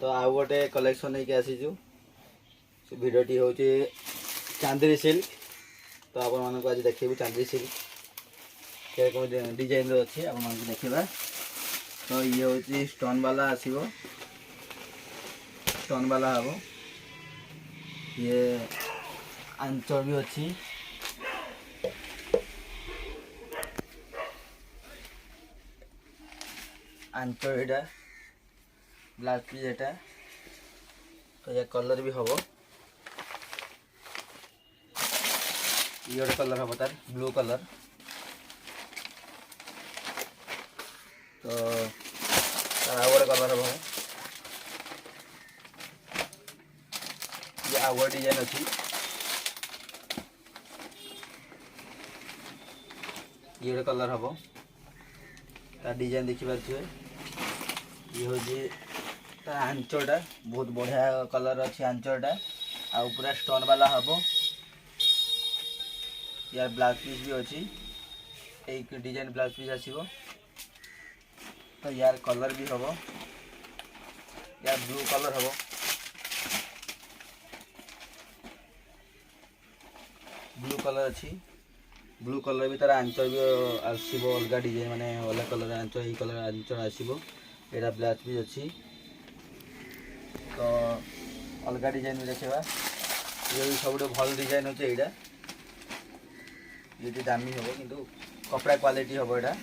तो आउ गोटे कलेक्शन लेके आसीचु से भिडियोटी हूँ चांदेरी सिल्क। तो आपण मानक आज देखिए चांदेरी सिल्क के डिजाइन अच्छी आप देखा। तो ये हूँ स्टोन वाला आसो स्टोन वाला हम ये आंचल भी अच्छी आंचल एटा ब्लाउज पीस एटा। तो ये कलर भी हम ये गोटे कलर हम तार ब्लू कलर। तो आउ गोटे कलर हम ये आउ गोटे डिजाइन अच्छी ये गोटे कलर हम तार डिजाइन देखिपे। ये हूँ आंचटा बहुत बढ़िया कलर अच्छी आंचटा आ पूरा स्टोन वाला हम यार ब्लाउज पीस भी अच्छी एक डिजाइन ब्लाउज पीस आसो। तो यार कलर भी हम यार ब्लू कलर हम ब्लू कलर अच्छी ब्लू कलर भी तार आंचल भी आसो अलग डिजाइन माने अलग कलर आंचल ये कलर आंचल आसो। यहाँ ब्लाउज पीस अच्छी तो अलग डिजाइन भी देखा। ये सब भल डिजाइन होचे यहाँ ये दामी हम किंतु कपड़ा क्वालिटी हम यहाँ।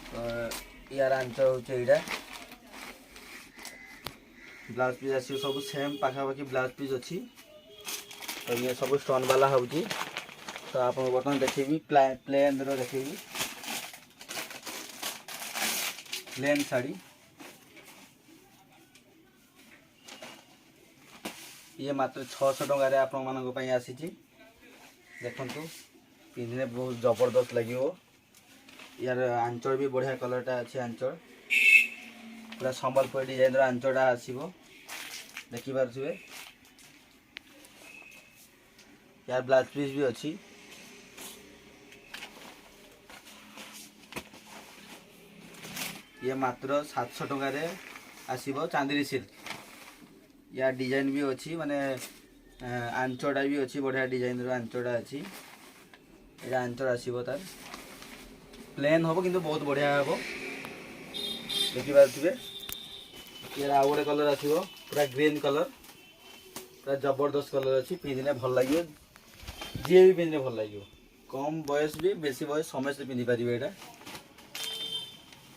तो यार आंचल होचे यहाँ ब्लाउज पीस आसो सब सेम पाखापाखि ब्लाउज पीस अच्छी। तो ये सब स्टोन वाला हो। तो आप बर्तमान देखेबी प्लेन देखेबी प्लेन साड़ी ये मात्र 600 टकर आपण मानी आसी। देखु पिंधे बहुत जबरदस्त लगे। यार आंचल भी बढ़िया कलरटा अच्छे आंचल पूरा संबलपुर डिजाइन आंचलटा आसो देखिपे। यार ब्लाउज पीस भी अच्छी ये मात्र 700 टकर आसो चांदेरी सिल्क। या डिजाइन भी अच्छी माने आंचटा भी अच्छी बढ़िया डिजाइन आंचटा अच्छी यहाँ आंचल आसो तार प्लेन हम किंतु बहुत बढ़िया हम देखिपे। यार आउ गोटे कलर आसो पूरा ग्रीन कलर पूरा जबरदस्त कलर अच्छी पिंधे भल लगे जी भी पिंधे भल लगे कम बयस भी बेसी बयस समस्त पिंधि पारे यहाँ।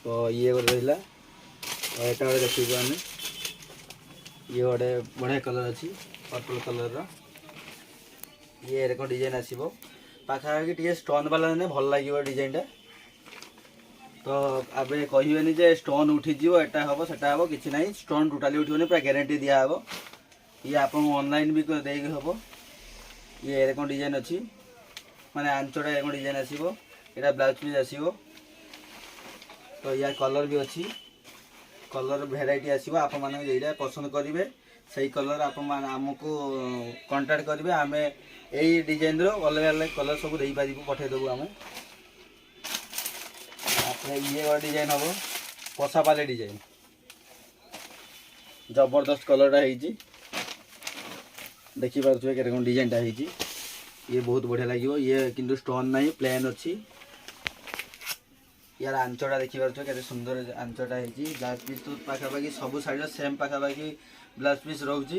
तो ये गोटे रहा एटा गोटे देखो आम ये गोटे बढ़िया कलर अच्छी पर्पल कलर ये रकम डिजाइन आसो पाखापाखि टे स्टोन वाला ने भल लगे डिजाइनटा। तो आबे कहबेनि जे स्टोन उठीज एटा हम सेटा हम कि ना स्टोन टोटाली उठे पूरा ग्यारंटी दिया हम। ये आप ऑनलाइन भी देगी हम ये रकम डिजाइन अच्छी माने आंचटा एक डिजाइन आसो यहाँ ब्लाउज पीस आसो। तो यार कलर भी अच्छी कलर भेराइटी आसो आप मैंने पसंद करेंगे से कलर आमको कांटेक्ट करेंगे आम यही डिजाइन अलग अलग कलर सब दे पार पठेदेबू आम। ये गोटे डिजाइन हम पशापाली डिजाइन जबरदस्त कलरटा हो देखिपे के डिजाइनटा हो ये बहुत बढ़िया लगे। ये किंतु स्टोन नहीं प्लेन अच्छी यार आंचटा देखिपे के सुंदर आंचटा हो। ब्लाउज पीस तो पाखापाखि सब साइड सेम पाखापाखि ब्लाउज पीस रोचे।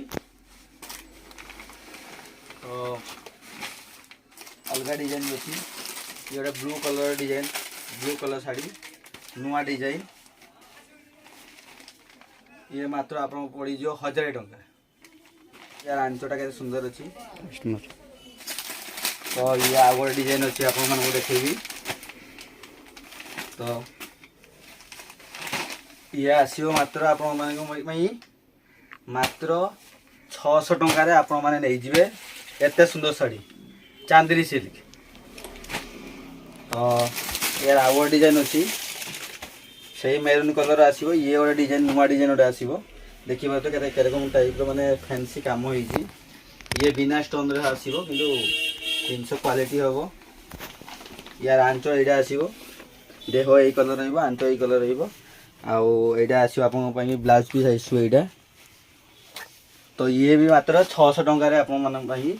तो अलग डिजाइन भी अच्छी ये गोटे blue colour design blue colour sari नुआ डिजाइन ये मात्र आप पड़ 1000 टंका। यार आंचटा के सुंदर अच्छी। तो ये आउ गोटे डिजाइन अच्छी आप देखेबी। तो ये आसो मात्र आपण मात्र 600 टंकार आपण मैंने नहीं जिवे एते सुंदर साड़ी चांदेरी सिल्क। तो यार आउ गोटे डिजाइन अच्छी से मेरून कलर आसो ये गोटे डिजाइन नुआ डिजाइन गोटे आसो देखिए तो केरकम टाइप माने फैंसी काम हो ये बिना स्टोन रे आसो किंतु जिनस क्वालिटी हम। यार आंचल यहाँ आसो देह यही कलर रही आंचल यही कलर रही आउ एटा आसीबो आपन पई ब्लाउज पीस आसीबो एटा तो ये भी मात्र 600 टंका रे आपन मन पई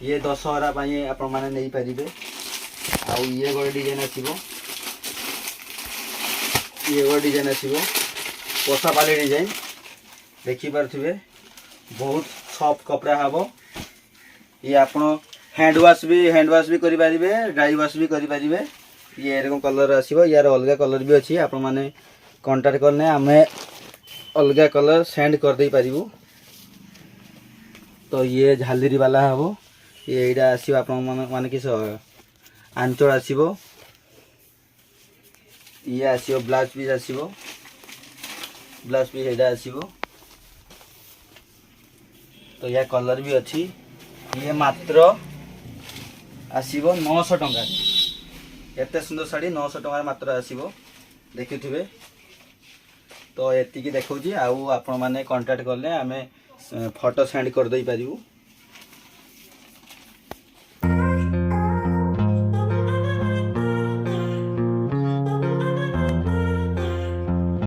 ये दशहरा पई आपन माने नै परिबे आउ ये गोटे डिजाइन आसीबो ये गोटे डिजाइन आसीबो पोसापाली डिजाइन देखि पारथिबे बहुत सॉफ्ट कपड़ा हबो ये आपन हैंड वॉश भी करि परिबे ड्राई वॉश भी करि परिबे ये एरकम कलर आसीबो यार अलगा कलर भी अछि आपन माने कांटेक्ट करने हमें अलगा कलर सेंड कर दे पारिबू तो ये झालरी वाला हबो ये एडा आसीबो आपन माने किस आंचल आसीबो ये आसीबो ब्लाउज पीस आसीबो ब्लाउज पीस एडा आसीबो तो या कलर भी अछि ये मात्र आसीबो 900 टंका एते सुंदर साड़ी 900 टंका मात्र आसीबो देखिथिबे तो एति की देखौजी आउ आपण माने कांटेक्ट करले हमें फोटो सेंड कर दई पारिबू।